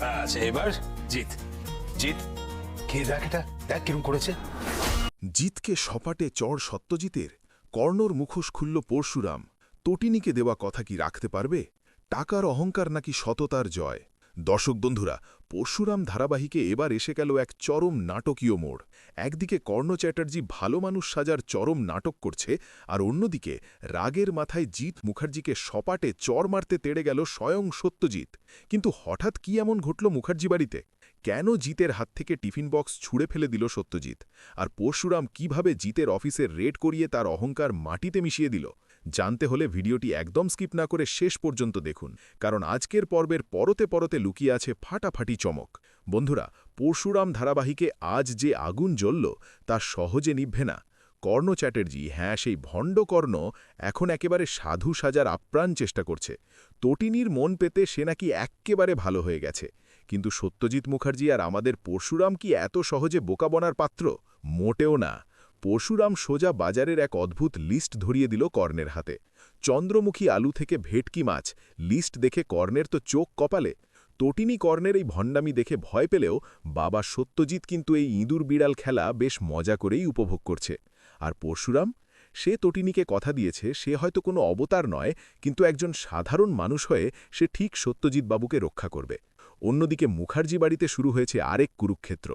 আচ্ছা এবার জিত জিত কে দেখ এটা দেখ কিরম করেছে। জিতকে সপাটে চড় সত্যজিতের, কর্ণর মুখোশ খুলল পরশুরাম। তটিনীকে দেওয়া কথা কি রাখতে পারবে? টাকার অহংকার নাকি সততার জয়? দর্শক বন্ধুরা, পরশুরাম ধারাবাহিকে এবার এসে গেল এক চরম নাটকীয় মোড়। একদিকে কর্ণ চ্যাটার্জি ভালো মানুষ সাজার চরম নাটক করছে, আর অন্যদিকে রাগের মাথায় জিত মুখার্জিকে সপাটে চড় মারতে তেড়ে গেল স্বয়ং সত্যজিৎ। কিন্তু হঠাৎ কি এমন ঘটল মুখার্জি বাড়িতে? কেন জিতের হাত থেকে টিফিন বক্স ছুঁড়ে ফেলে দিল সত্যজিৎ? আর পরশুরাম কিভাবে জিতের অফিসের রেড করিয়ে তার অহংকার মাটিতে মিশিয়ে দিল? জানতে হলে ভিডিওটি একদম স্কিপ না করে শেষ পর্যন্ত দেখুন, কারণ আজকের পর্বের পরতে পরতে লুকিয়ে আছে ফাটাফাটি চমক। বন্ধুরা, পরশুরাম ধারাবাহিকে আজ যে আগুন জ্বলল তা সহজে নিভবে না। কর্ণ চ্যাটার্জি, হ্যাঁ সেই ভণ্ড কর্ণ, এখন একেবারে সাধু সাজার আপ্রাণ চেষ্টা করছে। তটিনীর মন পেতে সে নাকি এক্কেবারে ভালো হয়ে গেছে। কিন্তু সত্যজিৎ মুখার্জি আর আমাদের পরশুরাম কি এত সহজে বোকা বনার পাত্র? মোটেও না। পরশুরাম সোজা বাজারের এক অদ্ভুত লিস্ট ধরিয়ে দিল কর্ণের হাতে। চন্দ্রমুখী আলু থেকে ভেটকি মাছ, লিস্ট দেখে কর্ণের তো চোখ কপালে। তটিনী কর্ণের এই ভণ্ডামি দেখে ভয় পেলেও বাবা সত্যজিৎ কিন্তু এই ইঁদুর বিড়াল খেলা বেশ মজা করেই উপভোগ করছে। আর পরশুরাম, সে তটিনীকে কথা দিয়েছে সে হয়তো কোনো অবতার নয়, কিন্তু একজন সাধারণ মানুষ হয়ে সে ঠিক সত্যজিৎ বাবুকে রক্ষা করবে। অন্যদিকে মুখার্জি বাড়িতে শুরু হয়েছে আরেক কুরুক্ষেত্র।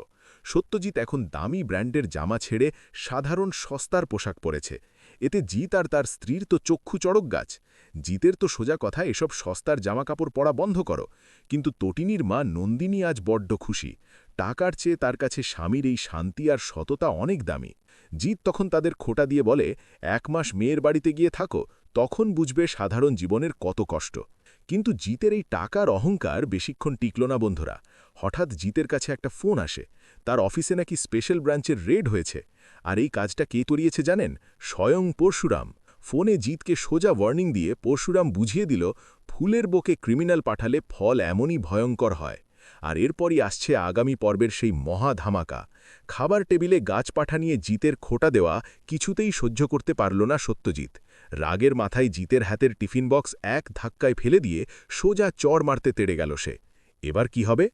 সত্যজিৎ এখন দামি ব্র্যান্ডের জামা ছেড়ে সাধারণ সস্তার পোশাক পরেছে। এতে জিত আর তার স্ত্রীর তো চক্ষু চড়ক গাছ। জিতের তো সোজা কথা, এসব সস্তার জামাকাপড় পরা বন্ধ করো। কিন্তু তটিনীর মা নন্দিনী আজ বড্ড খুশি। টাকার চেয়ে তার কাছে স্বামীর এই শান্তি আর সততা অনেক দামি। জিত তখন তাদের খোঁটা দিয়ে বলে, 1 মাস মেয়ের বাড়িতে গিয়ে থাকো, তখন বুঝবে সাধারণ জীবনের কত কষ্ট। কিন্তু জিতের এই টাকার অহংকার বেশিক্ষণ টিকল না বন্ধুরা। হঠাৎ জিতের কাছে একটা ফোন আসে। তার অফিসে নাকি স্পেশাল ব্রাঞ্চের রেড হয়েছে। আর এই কাজটা কে করিয়েছে জানেন? স্বয়ং পরশুরাম। ফোনে জিতকে সোজা ওয়ার্নিং দিয়ে পরশুরাম বুঝিয়ে দিল, ফুলের বুকে ক্রিমিনাল পাঠালে ফল এমনই ভয়ঙ্কর হয়। আর এরপরই আসছে আগামী পর্বের সেই মহা ধামাকা। খাবার টেবিলে গাছপাঠা নিয়ে জিতের খোঁটা দেওয়া কিছুতেই সহ্য করতে পারল না সত্যজিৎ। রাগের মাথায় জিতের হাতের টিফিন বক্স এক ধাক্কায় ফেলে দিয়ে সোজা চড় মারতে তেড়ে গেল সে। এবার কি হবে?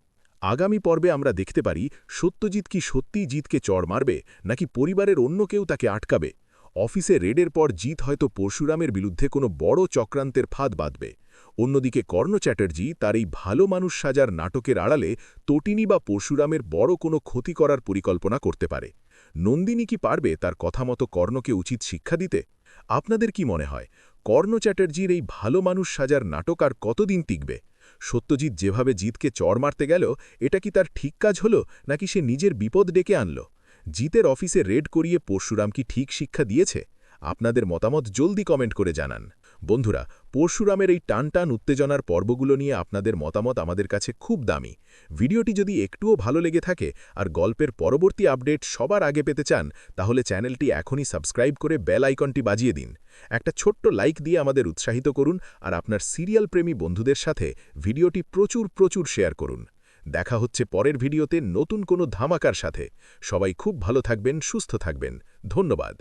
আগামী পর্বে আমরা দেখতে পারি সত্যজিৎ কি সত্যিই জিতকে চড় মারবে, নাকি পরিবারের অন্য কেউ তাকে আটকাবে। অফিসে রেডের পর জিত হয়তো পরশুরামের বিরুদ্ধে কোনো বড় চক্রান্তের ফাঁদ বাঁধবে। অন্যদিকে কর্ণ চ্যাটার্জি তার এই ভালো মানুষ সাজার নাটকের আড়ালে তটিনী বা পরশুরামের বড় কোনো ক্ষতি করার পরিকল্পনা করতে পারে। নন্দিনী কি পারবে তার কথা মতো কর্ণকে উচিত শিক্ষা দিতে? আপনাদের কি মনে হয়, কর্ণ চ্যাটার্জির এই ভালো মানুষ সাজার নাটক আর কতদিন টিকবে? সত্যজিৎ যেভাবে জিতকে চড় মারতে গেল, এটা কি তার ঠিক কাজ হলো, নাকি সে নিজের বিপদ ডেকে আনল? জিতের অফিসে রেড করিয়ে পরশুরাম কি ঠিক শিক্ষা দিয়েছে? আপনাদের মতামত জলদি কমেন্ট করে জানান। বন্ধুরা, পরশুরামের এই টানটান উত্তেজনার পর্বগুলো নিয়ে আপনাদের মতামত আমাদের কাছে খুব দামি। ভিডিওটি যদি একটুও ভালো লেগে থাকে আর গল্পের পরবর্তী আপডেট সবার আগে পেতে চান, তাহলে চ্যানেলটি এখনই সাবস্ক্রাইব করে বেল আইকনটি বাজিয়ে দিন। একটা ছোট্ট লাইক দিয়ে আমাদের উৎসাহিত করুন, আর আপনার সিরিয়াল প্রেমী বন্ধুদের সাথে ভিডিওটি প্রচুর শেয়ার করুন। দেখা হচ্ছে পরের ভিডিওতে নতুন কোনো ধামাকার সাথে। সবাই খুব ভালো থাকবেন, সুস্থ থাকবেন। ধন্যবাদ।